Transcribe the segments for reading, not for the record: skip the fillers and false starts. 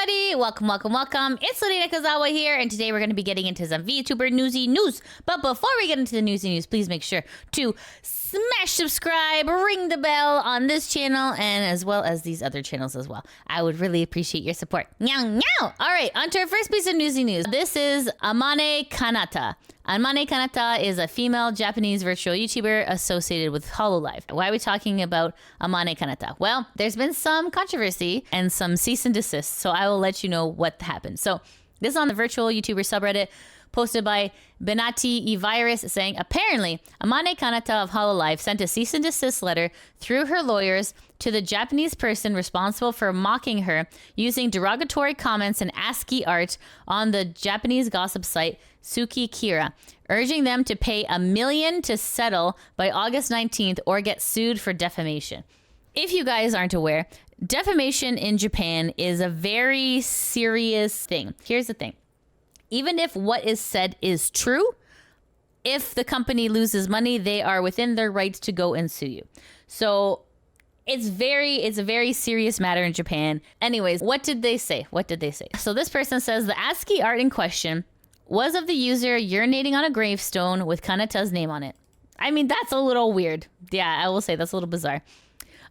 everybody! Welcome. It's Soude Nakazawa here, and today we're going to be getting into some VTuber Newsy news. But before we get into the Newsy news, please make sure to smash subscribe, ring the bell on this channel, and as well as these other channels as well. I would really appreciate your support. Meow, meow! Alright, on to our first piece of Newsy news. This is Amane Kanata. Amane Kanata is a female Japanese virtual YouTuber associated with HOLOLIVE. Why are we talking about Amane Kanata? Well, there's been some controversy and some cease and desist, so I will let you know what happened. So this is on the virtual YouTuber subreddit, posted by Benati Virus, saying, apparently, Amane Kanata of HOLOLIVE sent a cease and desist letter through her lawyers to the Japanese person responsible for mocking her using derogatory comments and ASCII art on the Japanese gossip site Suki Kira, urging them to pay $1 million to settle by August 19th or get sued for defamation. If you guys aren't aware, defamation in Japan is a very serious thing. Here's the thing. Even if what is said is true, if the company loses money, they are within their rights to go and sue you. So it's a very serious matter in Japan. Anyways, what did they say? So this person says the ASCII art in question was of the user urinating on a gravestone with Kanata's name on it. I mean, that's a little weird. Yeah, I will say that's a little bizarre.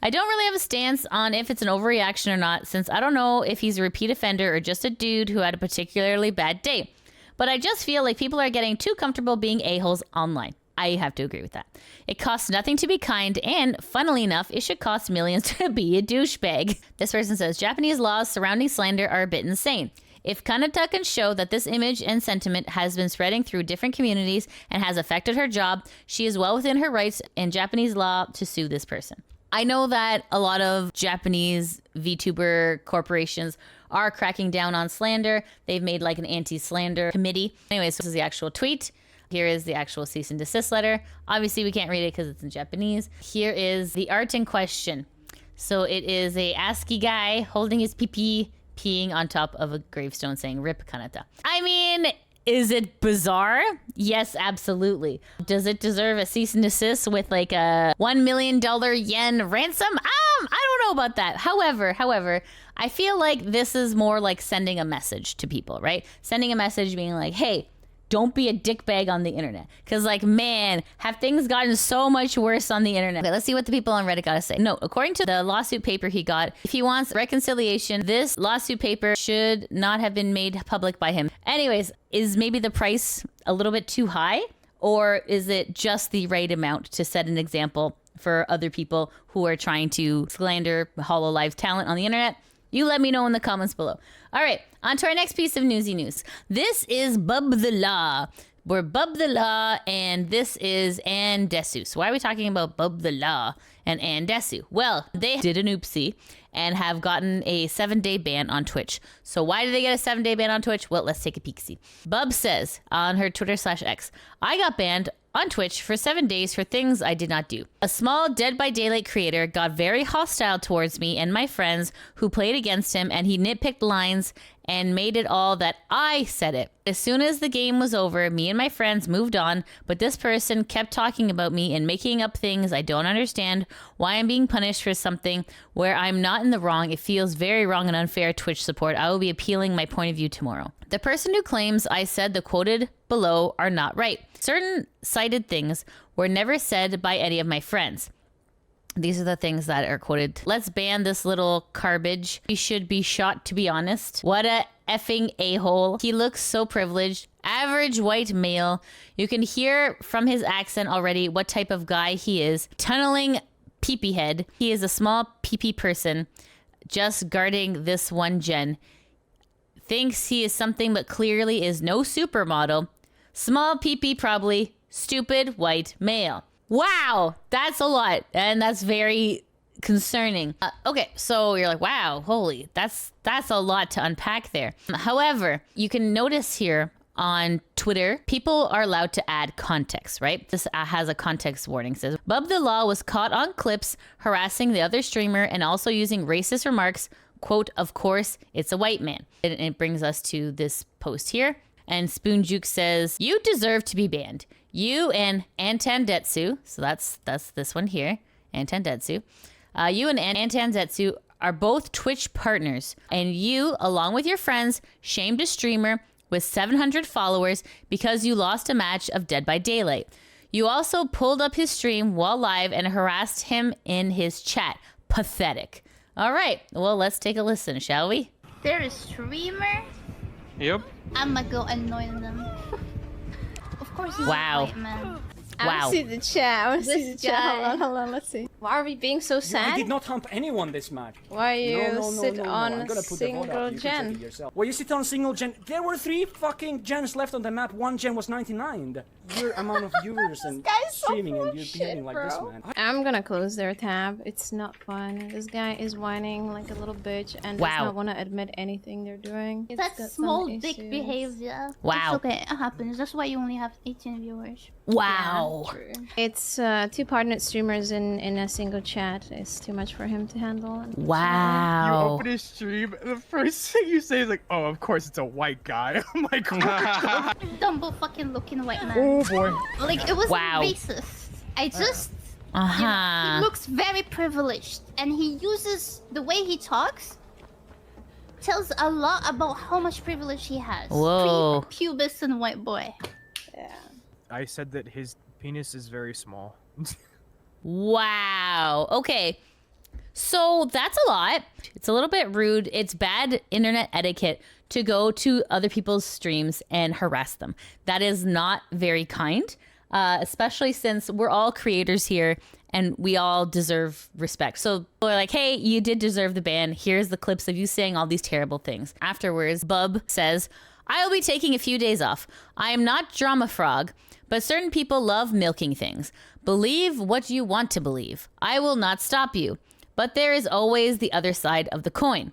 I don't really have a stance on if it's an overreaction or not, since I don't know if he's a repeat offender or just a dude who had a particularly bad day. But I just feel like people are getting too comfortable being a-holes online. I have to agree with that. It costs nothing to be kind, and funnily enough, it should cost millions to be a douchebag. This person says, Japanese laws surrounding slander are a bit insane. If Kanata can show that this image and sentiment has been spreading through different communities and has affected her job, she is well within her rights in Japanese law to sue this person. I know that a lot of Japanese VTuber corporations are cracking down on slander. They've made like an anti-slander committee. Anyways, this is the actual tweet. Here is the actual cease and desist letter. Obviously, we can't read it because it's in Japanese. Here is the art in question. So it is a ASCII guy holding his pee-pee, peeing on top of a gravestone saying, RIP Kanata. I mean, is it bizarre? Yes, absolutely. Does it deserve a cease and desist with like a $1 million yen ransom? I don't know about that. However, I feel like this is more like sending a message to people, right? Sending a message being like, hey, don't be a dickbag on the internet. Because like, man, have things gotten so much worse on the internet. Okay, let's see what the people on Reddit gotta say. No, according to the lawsuit paper he got, if he wants reconciliation, this lawsuit paper should not have been made public by him. Anyways, is maybe the price a little bit too high? Or is it just the right amount to set an example for other people who are trying to slander HOLOLIVE talent on the internet? You let me know in the comments below. All right, on to our next piece of newsy news. This is bubthelaw. We're bubthelaw, and this is Andesu. So why are we talking about bubthelaw and Andesu? Well, they did an oopsie and have gotten a 7-day ban on Twitch. So why did they get a 7-day ban on Twitch? Well, let's take a peek-see. Bub says on her Twitter/X, I got banned on Twitch for 7 days for things I did not do. A small Dead by Daylight creator got very hostile towards me and my friends who played against him, and he nitpicked lines and made it all that I said it. As soon as the game was over, me and my friends moved on, but this person kept talking about me and making up things I don't understand why I'm being punished for something where I'm not in the wrong. It feels very wrong and unfair. Twitch support. I will be appealing my point of view tomorrow. The person who claims I said the quoted below are not right. Certain cited things were never said by any of my friends. These are the things that are quoted. Let's ban this little garbage. He should be shot, to be honest. What a effing a-hole. He looks so privileged. Average white male. You can hear from his accent already what type of guy he is. Tunneling pee-pee head. He is a small pee-pee person just guarding this one gen. Thinks he is something but clearly is no supermodel. Small pee-pee probably. Stupid white male. Wow, that's a lot, and that's very concerning. Okay, so you're like, wow, holy, that's a lot to unpack there. However, you can notice here on Twitter, people are allowed to add context, right? This has a context warning. It says, bubthelaw was caught on clips harassing the other streamer and also using racist remarks. Quote, of course, it's a white man. And it brings us to this post here. And Spoon Juke says, you deserve to be banned. You and Antandetsu, so that's this one here, Antandetsu. You and Antandetsu are both Twitch partners, and you, along with your friends, shamed a streamer with 700 followers because you lost a match of Dead by Daylight. You also pulled up his stream while live and harassed him in his chat. Pathetic. All right, well, let's take a listen, shall we? They're a streamer? Yep. I'ma go annoy them. Of course he's Wow. a white man. I want to see the chat. I want to see the This chat. guy. Hold on, let's see. Why are we being so I sad? did not hump anyone this match. Why you sit on I'm a gonna put the vote single up. You can gen? check it yourself. Well, you sit on single gen. There were 3 fucking gens left on the map. 1 gen was 99. The sheer amount of viewers and guy's so streaming full and of you're shit, behaving like this, bro. man. I'm gonna close their tab. It's not fun. This guy is whining like a little bitch and Wow. does not want to admit anything they're doing. He's got That's some small dick issues. behavior. Wow. It's okay, it happens. That's why you only have 18 viewers. Wow. True. It's 2 partnered streamers in a single chat. It's too much for him to handle. You Wow. open his stream, and the first thing you say is like, "Oh, of course it's a white guy." I'm like, "Oh Dumbo fucking looking white man. boy." Like, it wasn't Wow. racist. I just... Uh-huh. He looks very privileged. And he uses... The way he talks... Tells a lot about how much privilege he has. Whoa. Pre-pubis white boy. Yeah. I said that his penis is very small. Wow. Okay. So that's a lot. It's a little bit rude. It's bad internet etiquette to go to other people's streams and harass them. That is not very kind, especially since we're all creators here and we all deserve respect. So they're like, hey, you did deserve the ban. Here's the clips of you saying all these terrible things. Afterwards, Bub says, I'll be taking a few days off. I am not Drama Frog, but certain people love milking things. Believe what you want to believe. I will not stop you. But there is always the other side of the coin.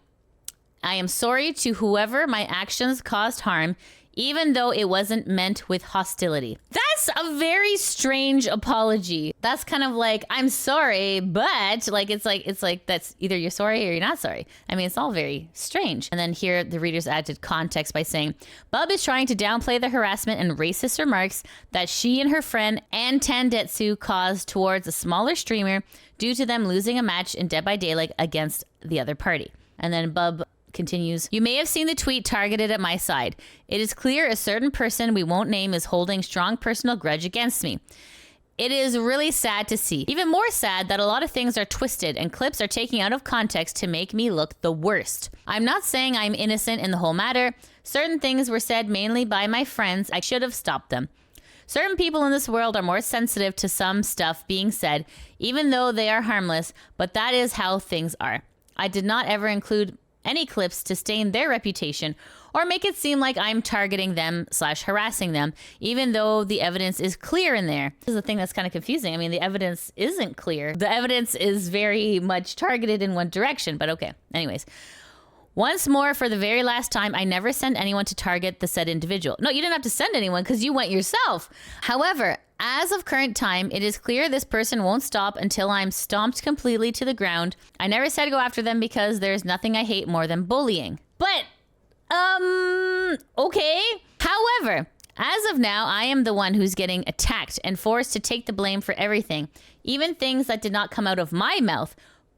I am sorry to whoever my actions caused harm, even though it wasn't meant with hostility. That's a very strange apology. That's kind of like, I'm sorry, but like it's like that's either you're sorry or you're not sorry. I mean, it's all very strange. And then here the readers added context by saying, Bub is trying to downplay the harassment and racist remarks that she and her friend Ann Tandetsu caused towards a smaller streamer due to them losing a match in Dead by Daylight against the other party. And then Bub continues, you may have seen the tweet targeted at my side. It is clear a certain person we won't name is holding strong personal grudge against me. It is really sad to see. Even more sad that a lot of things are twisted and clips are taken out of context to make me look the worst. I'm not saying I'm innocent in the whole matter. Certain things were said mainly by my friends. I should have stopped them. Certain people in this world are more sensitive to some stuff being said, even though they are harmless, but that is how things are. I did not ever include any clips to stain their reputation or make it seem like I'm targeting them / harassing them, even though the evidence is clear in there. This is the thing that's kind of confusing. I mean, the evidence isn't clear. The evidence is very much targeted in one direction, but okay. Anyways, once more, for the very last time, I never sent anyone to target the said individual. No, you didn't have to send anyone because you went yourself. However, as of current time, it is clear this person won't stop until I'm stomped completely to the ground. I never said go after them because there's nothing I hate more than bullying. But, okay. However, as of now, I am the one who's getting attacked and forced to take the blame for everything, even things that did not come out of my mouth.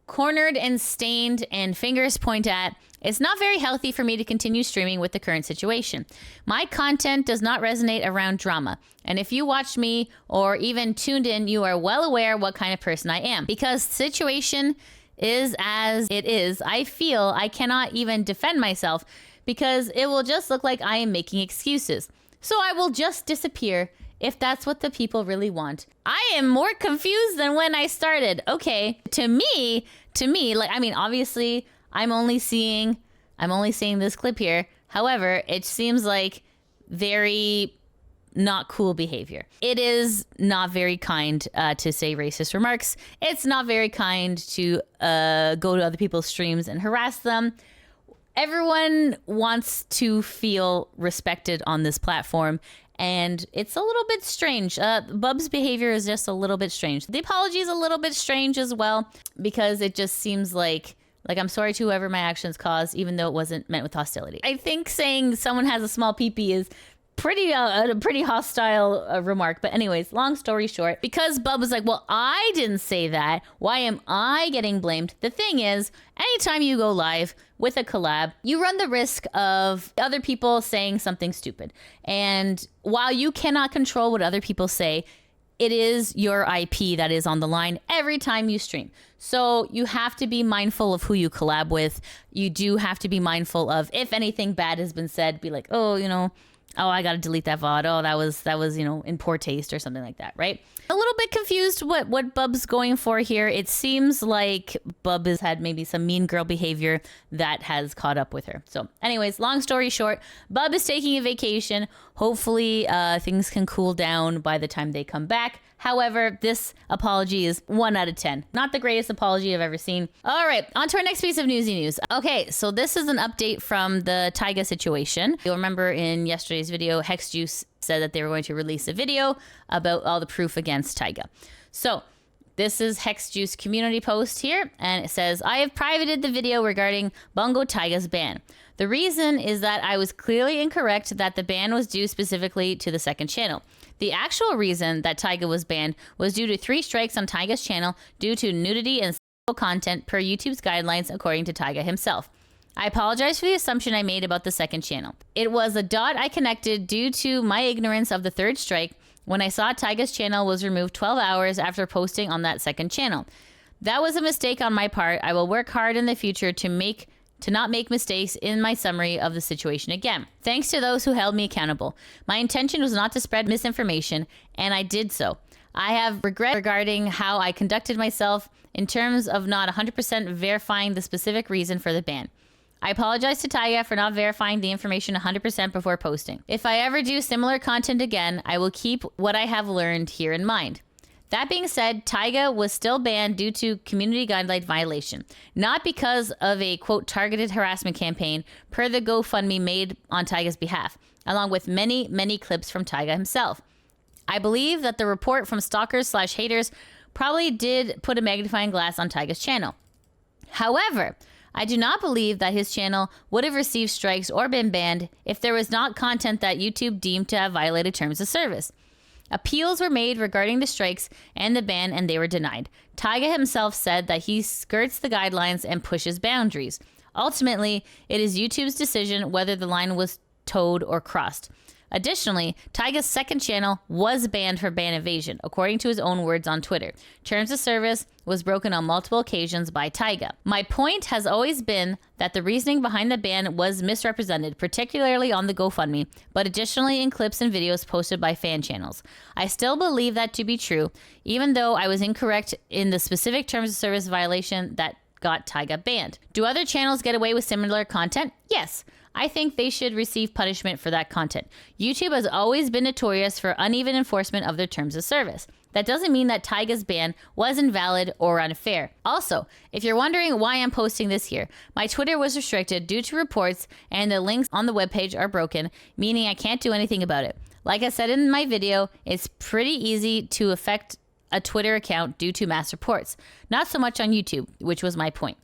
Cornered and stained and fingers point at. It's not very healthy for me to continue streaming with the current situation. My content does not resonate around drama. And if you watched me or even tuned in, you are well aware what kind of person I am. Because the situation is as it is, I feel I cannot even defend myself because it will just look like I am making excuses. So I will just disappear if that's what the people really want. I am more confused than when I started. Okay, to me, like, I mean, obviously, I'm only seeing this clip here. However, it seems like very not cool behavior. It is not very kind to say racist remarks. It's not very kind to go to other people's streams and harass them. Everyone wants to feel respected on this platform, and it's a little bit strange. Bub's behavior is just a little bit strange. The apology is a little bit strange as well, because it just seems like I'm sorry to whoever my actions caused, even though it wasn't meant with hostility. I think saying someone has a small peepee is a pretty hostile remark. But anyways, long story short, because Bub was like, well, I didn't say that, why am I getting blamed? The thing is, anytime you go live with a collab, you run the risk of other people saying something stupid. And while you cannot control what other people say, it is your IP that is on the line every time you stream. So you have to be mindful of who you collab with. You do have to be mindful of, if anything bad has been said, be like, oh, I got to delete that VOD. Oh, that was, in poor taste or something like that, right? A little bit confused what Bub's going for here. It seems like Bub has had maybe some mean girl behavior that has caught up with her. So anyways, long story short, Bub is taking a vacation. Hopefully things can cool down by the time they come back. However, this apology is 1 out of 10. Not the greatest apology I've ever seen. All right, on to our next piece of newsy news. Okay, so this is an update from the Taiga situation. You'll remember in yesterday's video, HexJuice said that they were going to release a video about all the proof against Taiga. So this is HexJuice community post here, and it says, I have privated the video regarding Bungo Taiga's ban. The reason is that I was clearly incorrect that the ban was due specifically to the second channel. The actual reason that Taiga was banned was due to 3 strikes on Taiga's channel due to nudity and sexual content per YouTube's guidelines, according to Taiga himself. I apologize for the assumption I made about the second channel. It was a dot I connected due to my ignorance of the 3rd strike when I saw Taiga's channel was removed 12 hours after posting on that second channel. That was a mistake on my part. I will work hard in the future to not make mistakes in my summary of the situation again. Thanks to those who held me accountable. My intention was not to spread misinformation, and I did so. I have regret regarding how I conducted myself in terms of not 100% verifying the specific reason for the ban. I apologize to Taiga for not verifying the information 100% before posting. If I ever do similar content again, I will keep what I have learned here in mind. That being said, Taiga was still banned due to community guideline violation, not because of a, quote, targeted harassment campaign per the GoFundMe made on Taiga's behalf, along with many, many clips from Taiga himself. I believe that the report from stalkers/haters probably did put a magnifying glass on Taiga's channel. However, I do not believe that his channel would have received strikes or been banned if there was not content that YouTube deemed to have violated terms of service. Appeals were made regarding the strikes and the ban, and they were denied. Taiga himself said that he skirts the guidelines and pushes boundaries. Ultimately, it is YouTube's decision whether the line was towed or crossed. Additionally, Taiga's second channel was banned for ban evasion, according to his own words on Twitter. Terms of service was broken on multiple occasions by Taiga. My point has always been that the reasoning behind the ban was misrepresented, particularly on the GoFundMe, but additionally in clips and videos posted by fan channels. I still believe that to be true, even though I was incorrect in the specific terms of service violation that got Taiga banned. Do other channels get away with similar content? Yes. I think they should receive punishment for that content. YouTube has always been notorious for uneven enforcement of their terms of service. That doesn't mean that Taiga's ban was invalid or unfair. Also, if you're wondering why I'm posting this here, my Twitter was restricted due to reports and the links on the webpage are broken, meaning I can't do anything about it. Like I said in my video, it's pretty easy to affect a Twitter account due to mass reports. Not so much on YouTube, which was my point.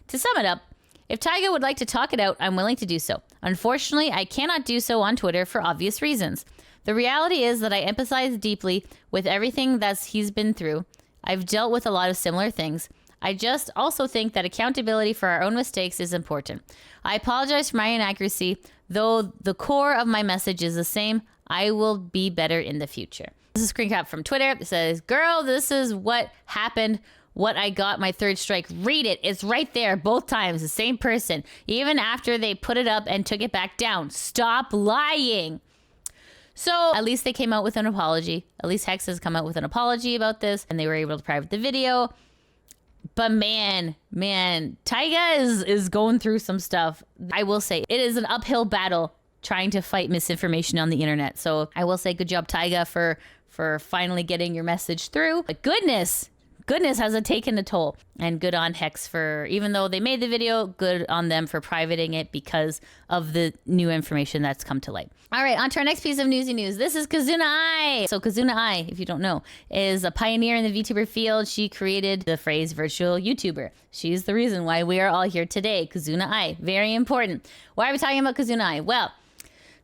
To sum it up, if Taiga would like to talk it out, I'm willing to do so. Unfortunately, I cannot do so on Twitter for obvious reasons. The reality is that I empathize deeply with everything that he's been through. I've dealt with a lot of similar things. I just also think that accountability for our own mistakes is important. I apologize for my inaccuracy, though the core of my message is the same. I will be better in the future. This is a screen cap from Twitter. It says, girl, this is what happened. What I got my 3rd strike. Read it. It's right there both times. The same person. Even after they put it up and took it back down. Stop lying. So at least they came out with an apology. At least Hex has come out with an apology about this and they were able to private the video. But man, Taiga is going through some stuff. I will say it is an uphill battle trying to fight misinformation on the internet. So I will say good job, Taiga, for finally getting your message through. But goodness has it taken a toll. And good on Hex for, even though they made the video, good on them for privating it because of the new information that's come to light. All right, on to our next piece of newsy news. This is Kizuna AI. So Kizuna AI, if you don't know, is a pioneer in the VTuber field. She created the phrase virtual YouTuber. She's the reason why we are all here today. Kizuna AI, very important. Why are we talking about Kizuna AI? Well,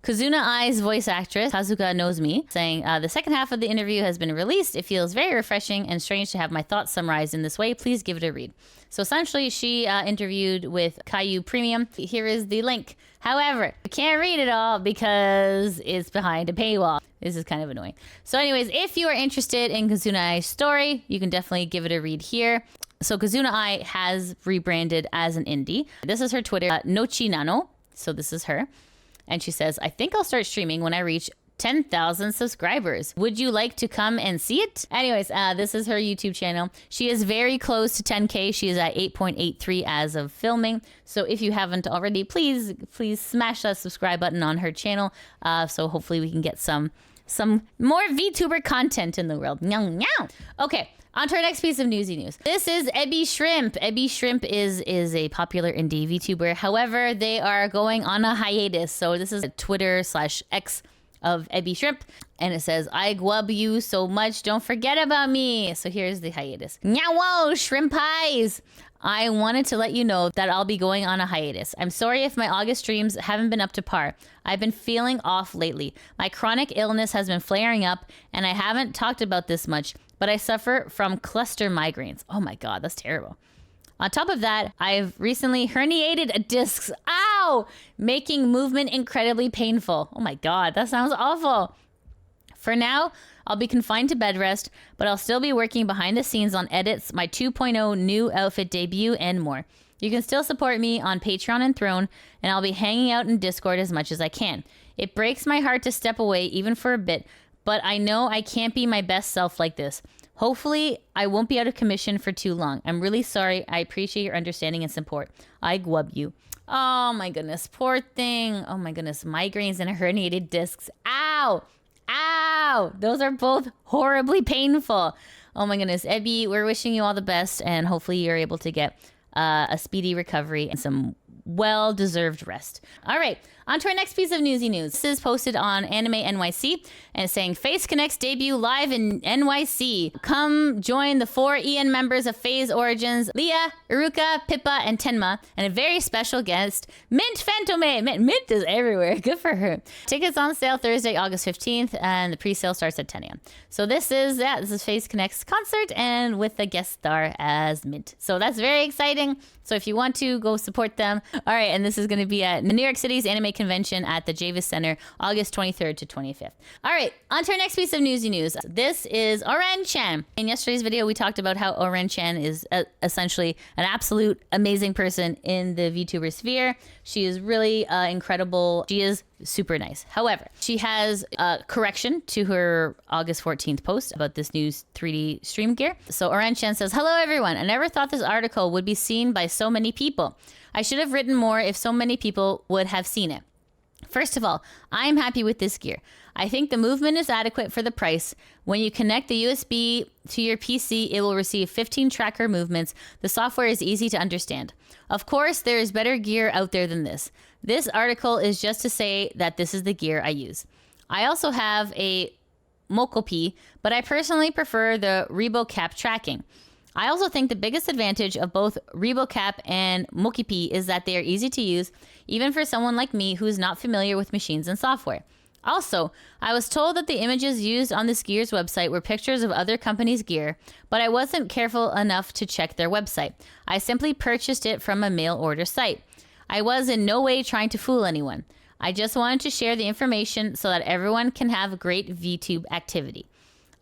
Kizuna AI's voice actress, Kazuka Knows Me, saying, the second half of the interview has been released. It feels very refreshing and strange to have my thoughts summarized in this way. Please give it a read. So essentially, she interviewed with Caillou Premium. Here is the link. However, I can't read it all because it's behind a paywall. This is kind of annoying. So anyways, if you are interested in Kizuna AI's story, you can definitely give it a read here. So Kizuna AI has rebranded as an indie. This is her Twitter, non-chii nano. So this is her. And she says, I think I'll start streaming when I reach 10,000 subscribers. Would you like to come and see it? Anyways, this is her YouTube channel. She is very close to 10K. She is at 8.83 as of filming. So if you haven't already, please smash that subscribe button on her channel. So hopefully we can get some more VTuber content in the world. Meow, meow. Okay. On to our next piece of newsy news. This is EBI Shrimp. EBI Shrimp is a popular indie VTuber. However, they are going on a hiatus. So this is a Twitter/X of EBI Shrimp. And it says, I love you so much. Don't forget about me. So here's the hiatus. Nyawo, shrimp pies. I wanted to let you know that I'll be going on a hiatus. I'm sorry if my August streams haven't been up to par. I've been feeling off lately. My chronic illness has been flaring up, and I haven't talked about this much, but I suffer from cluster migraines. Oh my God, that's terrible. On top of that, I've recently herniated discs. Ow! Making movement incredibly painful. Oh my God, that sounds awful. For now, I'll be confined to bed rest, but I'll still be working behind the scenes on edits, my 2.0 new outfit debut, and more. You can still support me on Patreon and Throne, and I'll be hanging out in Discord as much as I can. It breaks my heart to step away even for a bit, but I know I can't be my best self like this. Hopefully, I won't be out of commission for too long. I'm really sorry. I appreciate your understanding and support. I love you. Oh my goodness, poor thing. Oh my goodness, migraines and herniated discs. Ow! Ow! Those are both horribly painful. Oh my goodness, EBI, we're wishing you all the best, and hopefully you're able to get a speedy recovery and some well-deserved rest. All right, on to our next piece of newsy news. This is posted on Anime NYC and it's saying FaZe Connect's debut live in NYC. Come join the 4 EN members of FaZe Origins, Leah, Iruka, Pippa, and Tenma, and a very special guest, Mint Fantome. Mint is everywhere. Good for her. Tickets on sale Thursday, August 15th, and the pre-sale starts at 10 a.m. So this is FaZe Connect's concert, and with a guest star as Mint. So that's very exciting. So if you want to, go support them. All right, and this is going to be at New York City's Anime Convention at the Javis Center, August 23rd to 25th. All right, on to our next piece of newsy news. This is Oren-Chan. In yesterday's video, we talked about how Oren-Chan is essentially an absolute amazing person in the VTuber sphere. She is really incredible. She is super nice. However, she has a correction to her August 14th post about this new 3D stream gear. So Oren-Chan says, hello everyone. I never thought this article would be seen by so many people. I should have written more if so many people would have seen it. First of all, I'm happy with this gear. I think the movement is adequate for the price. When you connect the USB to your PC, it will receive 15 tracker movements. The software is easy to understand. Of course, there is better gear out there than this. This article is just to say that this is the gear I use. I also have a Mokopi, but I personally prefer the ReboCap tracking. I also think the biggest advantage of both ReboCap and Mokopi is that they are easy to use, even for someone like me who is not familiar with machines and software. Also, I was told that the images used on this gear's website were pictures of other companies' gear, but I wasn't careful enough to check their website. I simply purchased it from a mail order site. I was in no way trying to fool anyone. I just wanted to share the information so that everyone can have a great VTube activity.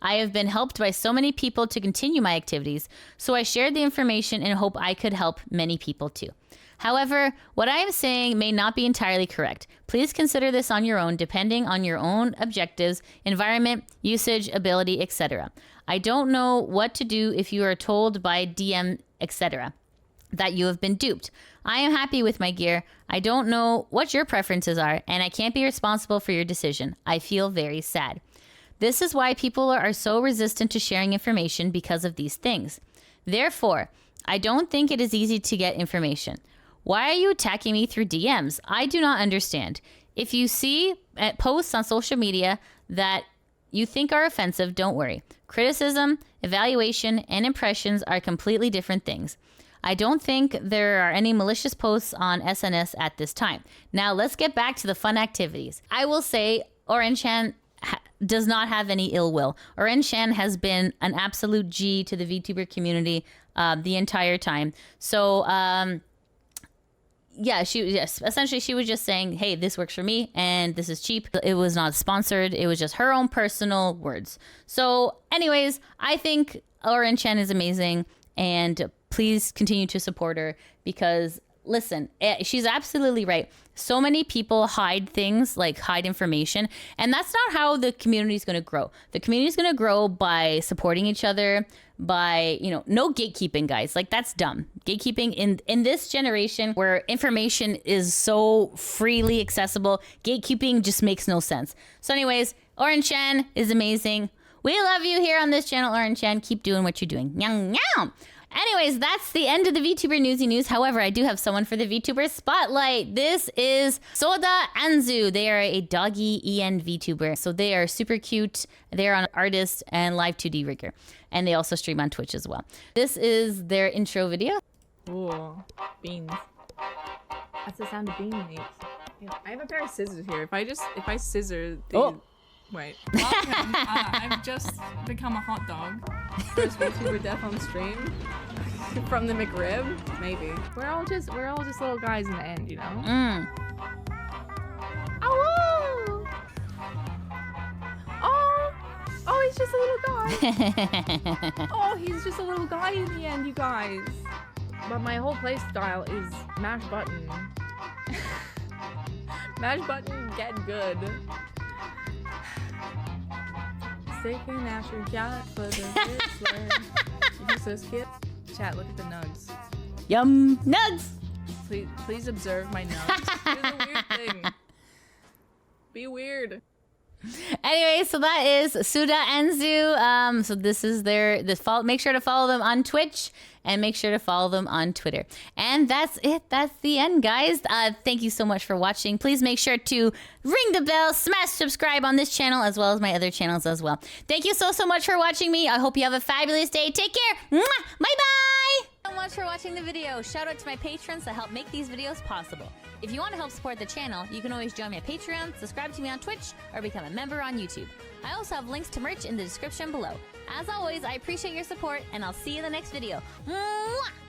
I have been helped by so many people to continue my activities, so I shared the information in hope I could help many people too. However, what I am saying may not be entirely correct. Please consider this on your own, depending on your own objectives, environment, usage, ability, etc. I don't know what to do if you are told by DM, etc. that you have been duped. I am happy with my gear. I don't know what your preferences are, and I can't be responsible for your decision. I feel very sad. This is why people are so resistant to sharing information because of these things. Therefore, I don't think it is easy to get information. Why are you attacking me through DMs? I do not understand. If you see posts on social media that you think are offensive, don't worry. Criticism, evaluation, and impressions are completely different things. I don't think there are any malicious posts on SNS at this time. Now, let's get back to the fun activities. I will say Oren-Chan does not have any ill will. Oren-Chan has been an absolute G to the VTuber community the entire time. So, yeah, essentially she was just saying, hey, this works for me and this is cheap. It was not sponsored. It was just her own personal words. So anyways, I think Oren-Chan is amazing and please continue to support her because listen, she's absolutely right. So many people hide things, like hide information, and that's not how the community is going to grow. The community is going to grow by supporting each other, by, you know, no gatekeeping, guys. Like, that's dumb. Gatekeeping in this generation where information is so freely accessible, gatekeeping just makes no sense. So anyways, Oren-Chan is amazing. We love you here on this channel, Oren-Chan. Keep doing what you're doing. Nyang, nyang. Anyways, that's the end of the VTuber Newsy News. However, I do have someone for the VTuber Spotlight. This is Soude Anzu. They are a doggy EN VTuber. So they are super cute. They are an artist and live 2D rigger. And they also stream on Twitch as well. This is their intro video. Ooh, beans. That's the sound a bean makes. I have a pair of scissors here. If I scissor the... Oh. Wait. Welcome. I've just become a hot dog. First VTuber death on stream. From the McRib? Maybe. We're all just little guys in the end, you know? Oh! Oh, he's just a little guy. Oh, he's just a little guy in the end, you guys. But my whole play style is mash button. Mash button, get good. Taking after shot for the Hitler. You so skip. Chat, look at the nugs. Yum nugs. Please observe my nugs. Do the weird thing. Be weird. Anyway, so that is Soude Anzu. So this is make sure to follow them on Twitch and make sure to follow them on Twitter. And that's it. That's the end, guys. Thank you so much for watching. Please make sure to ring the bell, smash subscribe on this channel as well as my other channels as well. Thank you so much for watching me. I hope you have a fabulous day. Take care. Mwah! Bye-bye. So much for watching the video. Shout out to my patrons that help make these videos possible. If you want to help support the channel, you can always join me at Patreon, subscribe to me on Twitch, or become a member on YouTube. I also have links to merch in the description below. As always, I appreciate your support, and I'll see you in the next video. Mwah!